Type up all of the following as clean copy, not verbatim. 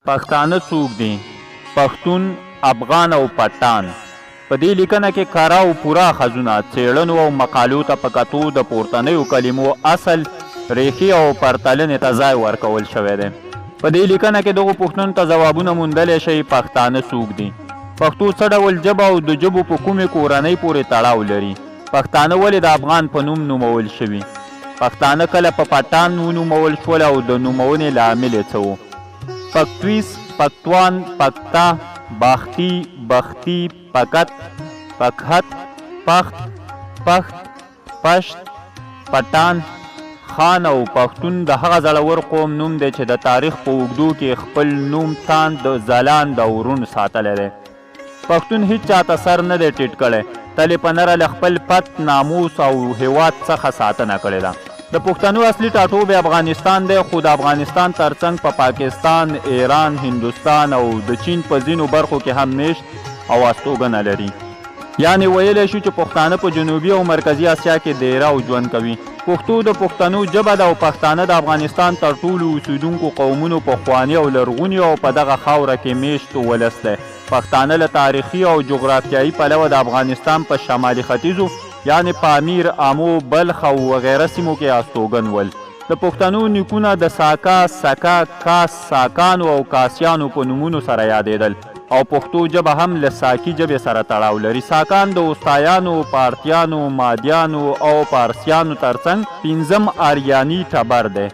پښتانه څوک دي؟ پښتون، افغان او پټان. په دې لیکنه کې کره او پوره ښځونه څېړنو او مقالو ته په کتو د پورتنیو کلمو اصل، ریښې او پرتلنې ته ځای ورکول شوی دی. په دې لیکنه کې دغو پوښتنو ته ځوابونه موندلی شئ. پښتانه څوک دي؟ پښتو څه ډول ژبه او د ژبو په کومې کورنۍ پورې تړاو لري؟ پښتانه ولې د افغان په نوم نومول شوي؟ پښتانه کله په پټان ونومول شول او د نومونې لامل یې څه و؟ پکتویس، پکتوان، پکتا، باختي، بختي، پکت، پکهت، پخت، پښت، پشت، پټان، خان او پښتون د هغه زړور قوم نوم دی چې د تاریخ په اوږدو کې خپل نوم تاند، ځلاند او روڼ ساتلی دی. پښتون هیڅ چاته سر نه دی ټیټ کړی، تل یې په نره له خپل پت، ناموس او هیواد څخه ساتنه کړې ده. د پښتنو اصلي ټاټوبی افغانستان دی، خو د افغانستان ترڅنګ په پاکستان، ایران، هندوستان او د چین په ځینو برخو کې هم میشت او استوګنه لري. یعنې ویلی شو چې پښتانه په جنوبي او مرکزي اسیا کې دیره او ژوند کوي. پښتو د پښتنو ژبه ده او پښتانه د افغانستان تر ټولو اوسېدونکو قومونو پخواني او لرغوني او په دغه خاوره کې میشت ولس دی. پښتانه له تاریخي او جغرافیایي پلوه د افغانستان په شمالي ختیځو یعنې پامیر، آمو، بلخ او وغیره سیمو کې استوګن ول. د پښتنو نیکونه د ساکا، سکا، کاس، ساکانو او کاسیانو په نومونو سره یادېدل او پښتو ژبه هم له ساکي ژبې سره تړاو لري. ساکان د اوستایانو، پارتیانو، مادیانو او پارسیانو ترڅنګ پنځم آریاني ټبر دی.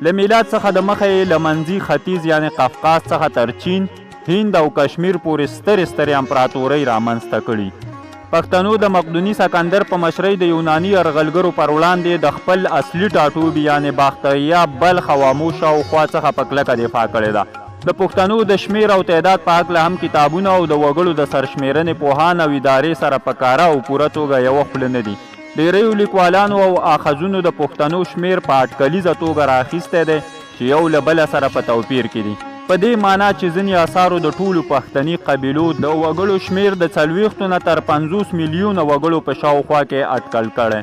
له میلاد څخه د مخه یې له منځي ختیځ یعنې قفقاز څخه تر چین، هند او کشمیر پورې سترې امپراتورۍ رامنځته کړي. پښتنو د مقدوني سکندر په مشرۍ د یوناني یرغلګرو پر وړاندې د خپل اصلي ټاټوبي یعنې باختریا، بلخ او آمو شاوخوا څخه په کلکه دفاع کړې ده. د پښتنو د شمیر او تعداد په هکله هم کتابونه او د وګړو د سرشمیرنې پوهان او ادارې سره په کاره او پوره توګه یوه خوله نه دي. ډیریو لیکوالانو او آخذونو د پښتنو شمیر په اټکلیزه توګه رااخیستی دی چې یو له بله سره په توپیر کې دي. په دې معنا چې ځینې اثارو د ټولو پښتني قبیلو د وګړو شمیر د 40 نه تر 50 میلیونه وګړو په شاوخوا کې اټکل کړی،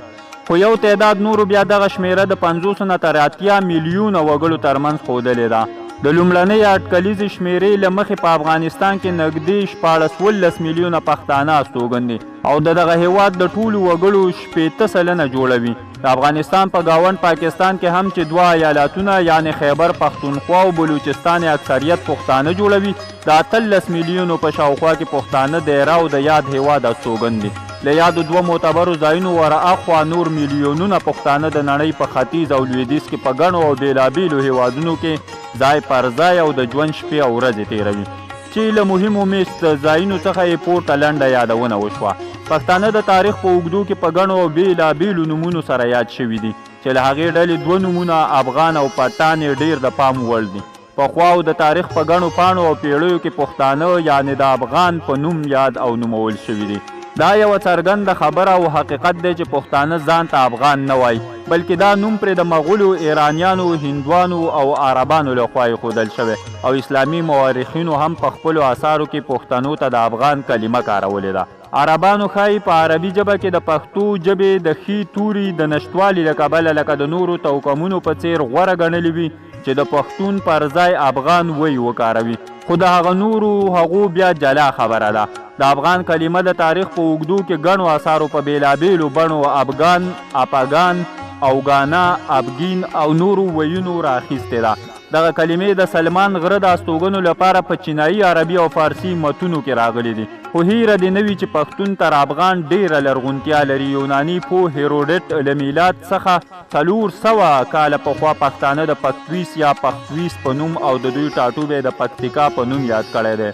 خو یو تعداد نورو بیا دغه شمیره د 50 نه تر 80 میلیونه وګړو ترمنځ ښودلې ده. د لومړنۍ اټکلیزې شمیرې له مخې په افغانستان کې نږدې 14 میلیونه پښتانه استوګن دي او د دغه هیواد د ټولو وګړو 80% جوړوي. د افغانستان په ګاونډ پاکستان کې هم چې 2 ایالتونه یعنې خیبر پښتونخوا او بلوچستان اکثریت پښتانه جوړوي، د 18 میلیونو په شاوخوا کې پښتانه دیره او د یاد هیواد استوګن دي. له یادو 2 معتبرو ځایونو ورهاخوا نور میلیونونه پښتانه د نړۍ په ختیځ او لویدیځ کې په ګڼو او بېلابېلو هیوادونو کې ځای پر ځای او د ژوند شپې او ورځې تیروي، چې له مهمو میشت ځایونو څخه یې پورته لنډه یادونه وشوه. پښتانه د تاریخ په اوږدو کې په ګڼو او بېلابېلو نومونو سره یاد شوي دي چې له هغې ډلې 2 نومونه افغان او پټان یې ډېر د پام وړ دي. پخوا او د تاریخ په ګڼو پاڼو او پیړیو کې پښتانه یعنې د افغان په نوم یاد او نومول شوي دي. دا یوه څرګنده خبره او حقیقت دی چې پښتانه ځان ته افغان نه وایي، بلکې دا نوم پرې د مغولو، ایرانیانو، هندوانو او عربانو لخوا ایښودل شوی او اسلامي مورخینو هم په خپلو اثارو کې پښتنو ته د افغان کلمه کارولې ده. عربانو ښایي په عربي ژبه کې د پښتو ژبې د ښي توري د نشتوالي له کبله لکه د نورو توکمونو په څیر غوره ګڼلي وي چې د پښتون پر ځای افغان وکاروي، خو د هغه نورو هغو بیا جلا خبره ده. د افغان کلمه د تاریخ په اوږدو کې ګڼو اثارو په بېلابېلو بڼو افغان، اپاګان، اوګانا، ابګین او نورو ویونو رااخیستې ده. دغه کلمې د سلمان غره د استوګنو لپاره په چینایي، عربي او فارسي متونو کې راغلي دي، خو هیره دې نه وي چې پښتون تر افغان ډیره لرغونتیا لري. یوناني پوه هیروډټ له میلاد څخه 400 کاله پخوا پښتانه د پکتویس یا پختویس په نوم او د دوی ټاټوبی د پکتیکا په نوم یاد کړی دی.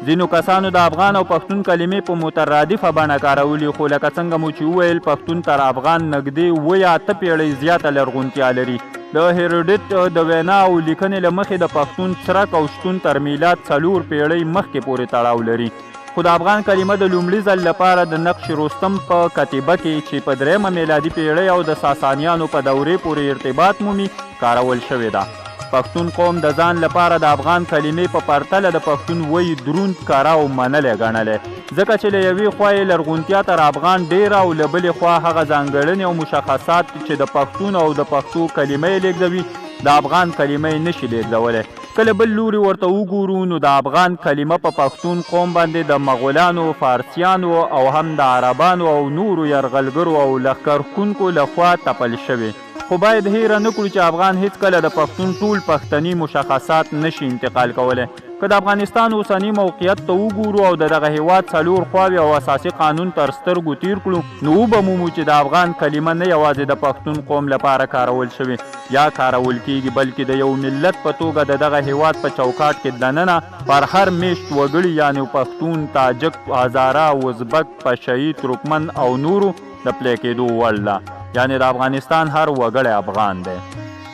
ځینو کسانو د افغان او پښتون کلمې په مترادفه بڼه کارولي، خو لکه څنګه مو چې وویل پښتون تر افغان نږدې 8 پیړۍ زیاته لرغونتیا لري. د هیروډټ د وینا او لیکنې له مخې د پښتون څرک او شتون تر میلاد 4 پیړۍ مخکې پورې تړاو لري، خو د افغان کلمه د لومړي ځل لپاره د نقش رستم په کتیبه کې چې په 3مه میلادي پیړۍ او د ساسانیانو په دورې پورې ارتباط مومي کارول شوې ده. پښتون قوم د ځان لپاره د افغان کلمې په پرتله د پښتون وی دروند کاره او منلی ګڼلی، ځکه چې له یوې خوا یې لرغونتیا تر افغان ډیره او له بلې خوا هغه ځانګړنې او مشخصات چې د پښتون او د پښتو کلمه یې لیږدوي د افغان کلمه یې نشي لیږدولی. کله بل لوري ورته وګورو نو د افغان کلمه په پښتون قوم باندې د مغولانو، فارسیانو او هم د عربانو او نورو یرغلګرو او لښکرکونکو لخوا تپل شوې. خو باید هیره نه کړو چې افغان هیڅکله د پښتون ټول پښتني مشخصات نشي انتقال کولی. که د افغانستان اوسني موقعیت ته وګورو او د دغه هیواد څلور خواوې او اساسي قانون تر سترګو تیر کړو نو وبمومو چې د افغان کلمه نه یوازې د پښتون قوم لپاره کارول شوې یا کارول کیږي، بلکې د یو ملت په توګه د دغه هیواد په چوکاټ کې دننه پر هر میشت وګړي یعنې پښتون، تاجک، هزاره، ازبک، پشهیي، ترکمن او نورو د پلی کېدو وړ ده. یعنې د افغانستان هر وګړی افغان دی.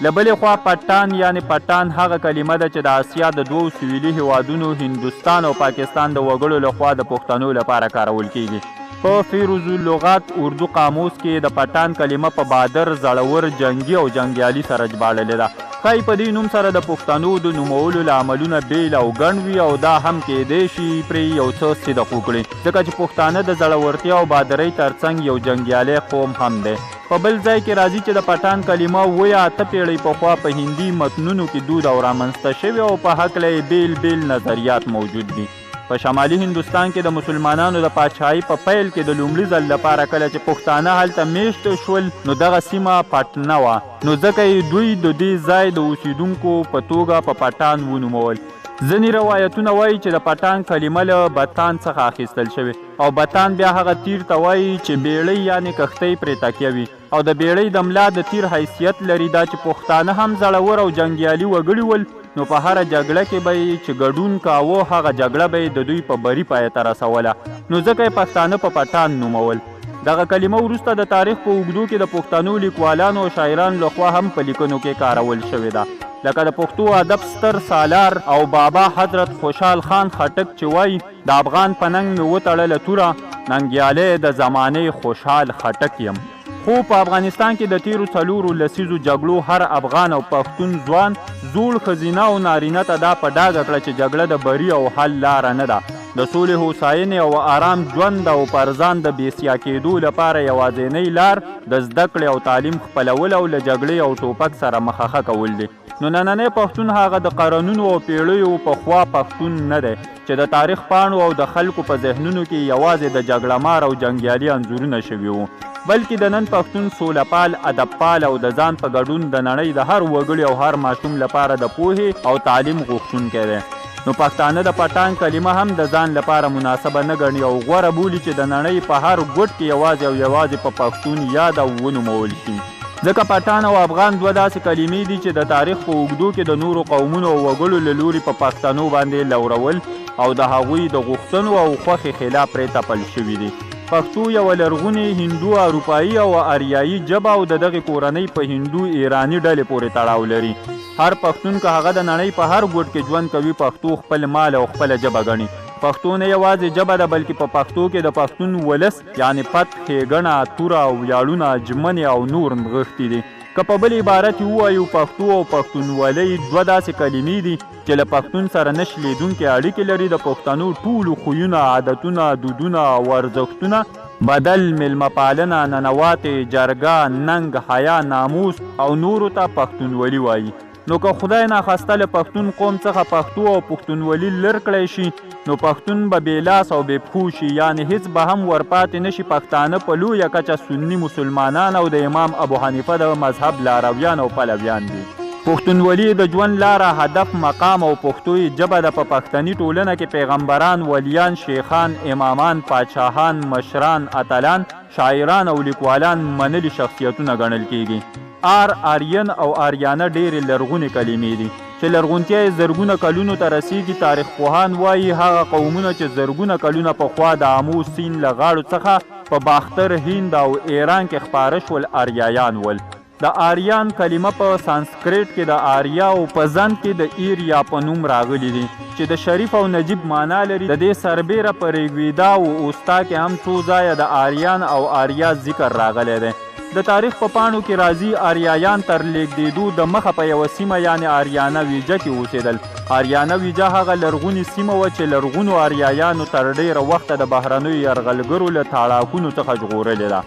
له بلې خوا پټان یعنې پټان هغه کلمه ده چې د اسیا د دوو سویلي هیوادونو هندوستان او پاکستان د وګړو لخوا د پښتنو لپاره کارول کیږي. په فیروز اللغات اردو قاموس کې د پټان کلمه په بادر، زړور، جنگي او جنګیالي سره ژباړلې ده. ښایي په دې نوم سره د پښتنو د نومولو له عملونه بیل او ګڼ وي او دا هم کیدی شي پرې یو څه صدق وکړي، ځکه چې پښتانه د زړورتیا او بادرۍ ترڅنګ یو جنګیالی قوم هم دی. په بل ځای کې راځي چې د پټان کلمه 7 یا 8 پیړۍ پخوا په هندي متنونو کې دود او رامنځته شوې او په هکله یې بیل بیل نظریات موجود دي. په شمالي هندوستان کې د مسلمانانو د پاچاهۍ په پیل کې د لومړي ځل لپاره کله چې پښتانه هلته میشت شول نو دغه سیمه پټنه وه، نو ځکه یې دوی د دې ځای د اوسیدونکو په توګه په پټان ونومول. ځینې روایتونه وایي چې د پټان کلمه له بتان څخه اخیستل شوې او بتان بیا هغه تیر ته وایي چې بیړۍ یعنې کښتۍ پرې تکیه وي او د بیړۍ د ملا د تیر حیثیت لري. دا چې پښتانه هم زړور او جنګیالي وګړي ول نو په هره جګړه کې به یې چې ګډون کاوه هغه جګړه به یې د دوی په بري پای ته رسوله، نو ځکه یې پښتانه په پټان نومول. دغه کلمه وروسته د تاریخ په اوږدو کې د پښتنو لیکوالانو او شاعرانو لخوا هم په لیکنو کې کارول شوې ده، لکه د پښتو ادب ستر سالار او بابا حضرت خوشحال خان خټک چې وایي د افغان په ننګ مې وتړله توره، ننګیالی د زمانې خوشحال خټک یم. خو په افغانستان کې د تیرو 4 لسیزو جګړو هر افغان او پښتون ځوان، زوړ، ښځینه او نارینه ته دا په ډاګه کړه چې جګړه د بري او حل لاره نه ده. د سولې، هوساینې او آرام ژوند او پر ځان د بېسیا کېدو لپاره یوازینۍ لار د زده کړې او تعلیم خپلول او له جګړې او ټوپک سره مخه کول دي. نو نننی پښتون هغه د قرنونو او پیړیو پخوا پښتون نه دی چې د تاریخ پاڼو او د خلکو په ذهنونو کې یوازې د جګړه مار او جنګیالي انځورونه شوي وو، بلکې د نن پښتون سولهپال، ادبپال او د ځان په ګډون د نړۍ د هر وګړي او هر ماشوم لپاره د پوهې او تعلیم غوښتونکی دی. نو پښتانه د پټان کلمه هم د ځان لپاره مناسبه نه ګڼي او غوره بولي چې د نړۍ په هر ګوټ کې یوازې او یوازې په پښتون یاد او ونومول شي. ځکه پټان او افغان دوه داسې کلمې دي چې د تاریخ په اوږدو کې د نورو قومونو او وګړو له لوري په پښتنو باندې لورول او د هغوی د غوښتنو او خوښې خلاف پرې تپل شوي دي. پښتو یوه لرغونې هندو، اروپایي او آریایي ژبه او د دغې کورنۍ په هندو ایراني ډلې پورې تړاو لري. هر پښتون که هغه د نړۍ په هر ګوټ کې ژوند کوي پښتو خپل مال او خپله ژبه ګڼي. پښتو نه یوازې ژبه ده بلکې په پښتو کې د پښتون ولس یعنې پت، ښېګڼه، توره، ویاړونه، ژمنې او نور نغښتي دي. که په بل عبارت ووایو پښتو او پښتونولۍ دوه داسې کلمې دي چې له پښتون سره نه شلېدونکې اړیکې لري. د پښتنو ټولو خویونه، عادتونه، دودونه او ارزښتونه بدل، میلمه پالنه، ننواتې، جرګه، ننګ، حیا، ناموس او نورو ته پښتونولي وایي. نو که خدای ناخواسته له پښتون قوم څخه پښتو او پښتونولي لر کړی شي نو پښتون به بې لاس او بې پښو شي، یعنې هیڅ به هم ورپاتې نشي. پښتانه په لویه کچه سني مسلمانان او د امام ابو حنیفه د مذهب لارویان او پلویان دي. پښتونولي د ژوند لاره، هدف، مقام او پښتو ژبه د په پښتني ټولنه کې پیغمبران، ولیان، شیخان، امامان، پاچاهان، مشران، اتلان، شاعران او لیکوالان منلي شخصیتونه ګڼل کیږي. آرین او آریانه ډېرې لرغونې کلمې دي چې لرغونتیا یې زرګونه کلونو ته رسیږي. تاریخ پوهان وایي هغه قومونه چې زرګونه کلونه پخوا د آمو سیند له غاړو څخه په باختر، هند او ایران کې خپاره شول آریایان ول. د آریان کلمه په سانسکریت کې د آریا او په زند کې د ایریا په نوم راغلی دي چې د شریف او نجیب معنا لري. د دې سربیره په ریګویدا او اوستا کې هم څو ځایه د آریان او آریا ذکر راغلی دی. د تاریخ په پاڼو کې راځي آریایان تر لیږدېدو د مخه په یوه سیمه یعنې آریانه ویجه کې اوسېدل. آریانه ویجه هغه لرغونې سیمه وه چې لرغونو آریایانو تر ډېره وخته د بهرنیو یرغلګرو له تاړاکونو څخه ژغورلې ده.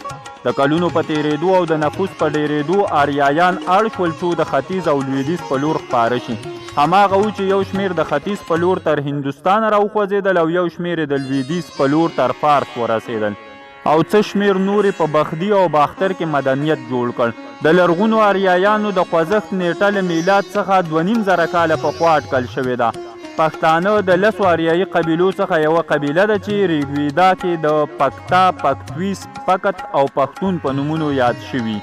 د کلونو په تیریدو او د نفوس په ډیریدو آریایان اړ شول څو د ختیځ او لویدیځ په لور خپاره شي. هماغه و چې یو شمیر د ختیځ په لور تر هندوستان راوخوځېدل او یو شمیر د لویدیځ په لور تر فارس ورسېدل او څه شمیر نورې په بخدي او باختر کې مدنیت جوړ کړ. د لرغونو اریایانو د خوځښت نیټه له میلاد څخه 2500 کاله پخوا اټکل شوې ده. پښتانه د 10 اریایي قبیلو څخه یوه قبیله ده چې ریګویدا کې د پکتا، پکتویس، پکت او پښتون په نومونو یاد شوي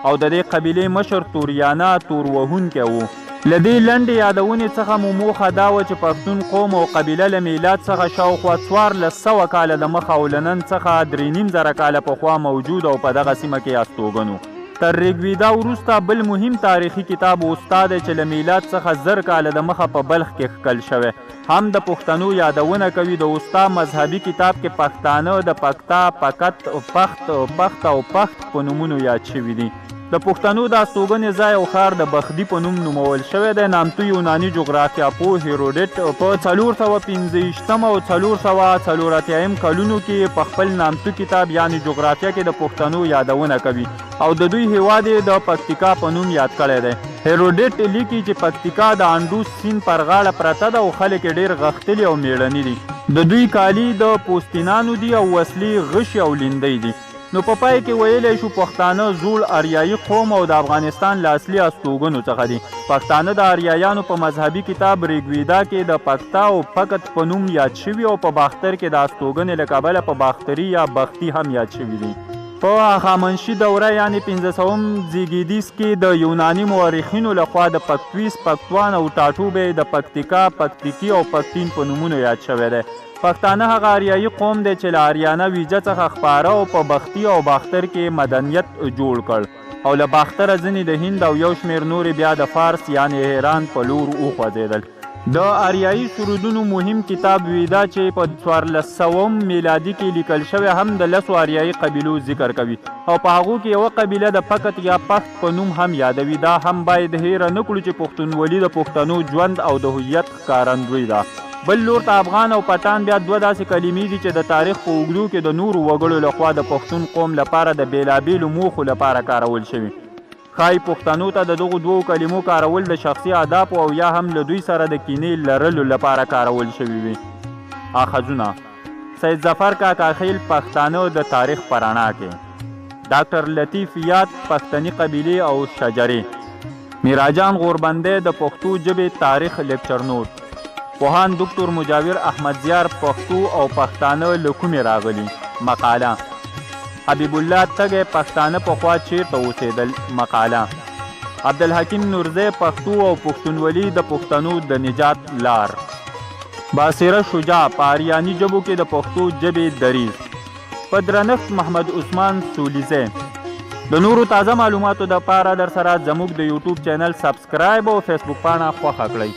او د دې قبیلې مشر توریانا تور وهونکی و. له دې لنډې یادونې څخه مو موخه دا وه چې پښتون قوم او قبیله له میلاد څخه شاوخوا 1400 کاله د مخه او له نن څخه 3500 کاله پخوا موجود او په دغه سیمه کې استوګن و. تر ریګویدا وروسته بل مهم تاریخي کتاب اوستا دی چې له میلاد څخه 1000 کاله د مخه په بلخ کې ښکل شوی. هم د پښتنو یادونه کوي. د اوستا مذهبي کتاب کې پښتانه د پکتا، پکت، پخت او پخت په نومونو یاد شوي دي. د پښتنو د استوګنې ځای او ښار د بخدي په نوم نومول شوی دی. نامتو یوناني جغرافیا پوه هیروډیټ په 425 او 484 کلونو کې په خپل نامتو کتاب یعنی جغرافیا کې د پښتنو یادونه کوي او د دوی هیواد د پکتیکا په نوم یاد کړی دی. هیروډیټ لیکي چې پکتیکا د انډوس سیند پر غاړه پرته ده او خلک ډیر غښتلي او میړني دي. د دوی کالي د پوستینانو دي او وسلې غشي او لیندۍ دي. نو په پای کې ویلی شو پښتانه زوړ اریایي قوم او د افغانستان له اصلي استوګنو څخه دي. پښتانه د اریایانو په مذهبي کتاب ریګویدا کې د پکتا او پکت په نوم یاد شوي او په باختر کې د استوګنې له کبله په باختري یا بختي هم یاد شوي دي. په هخامنشي دوره یعنی 1500 زیږدیز کې د یوناني مورخینو لخوا د پکتویس، پکتوان او ټاټوبې د پکتیکا، پکتیکی او پکتین په نومونو یاد شوی دی. پښتانه هغه اریایي قوم دی چې له اریانه ویجه څخه خپاره او په بختي او باختر کې مدنیت جوړ کړ او له باختره ځینې د هند او یو شمیر نورې بیا د فارس یعنی ایران په لور وخوځېدل. د اریایي سرودونو مهم کتاب ویدا چې په 1400 میلادي کې لیکل شوی هم د 10 اریایي قبیلو ذکر کوي او په هغو کې یوه قبیله د پکت یا پخت په نوم هم یادوي. دا هم باید هیره نه کړو چې پښتونولي د پښتنو ژوند او د هویت ښکارندوی ده. بل لور ته افغان او پټان بیا دوه داسې کلمې دي چې د تاریخ په اوږدو کې د نورو وګړو لخوا د پښتون قوم لپاره د بیلابیلو موخو لپاره کارول شوي. ښایي پښتنو ته د دغو دوو کلمو کارول د شخصي اهدافو او یا هم له دوی سره د کینې لرلو لپاره کارول شوي وي. آخذونه: سید ظفر کاکا خیل، پښتانه د تاریخ په رڼا کې. ډاکټر لطیف یاد، پښتني قبیلې او شجرې. میراجان غوربندی، د پښتو ژبې تاریخ لیکچر نوټ. پوهان دکتور مجاور احمد زیار، پښتو او پښتانه له کومې راغلي. مقاله. حبیب الله تږی، پښتانه پخوا چیرته اوسېدل. مقاله. عبدالحکیم نورزی، پښتو او پښتونولي د پښتنو د نجات لار. باصره شجاع، په اریاني ژبو کې د پښتو ژبې دریځ. په درنښت محمد عثمان سولیزی. د نورو تازه معلوماتو دپاره در سره زموږ د یوټیوب چینل سبسکرایب او فیسبوک پاڼه خوښه کړئ.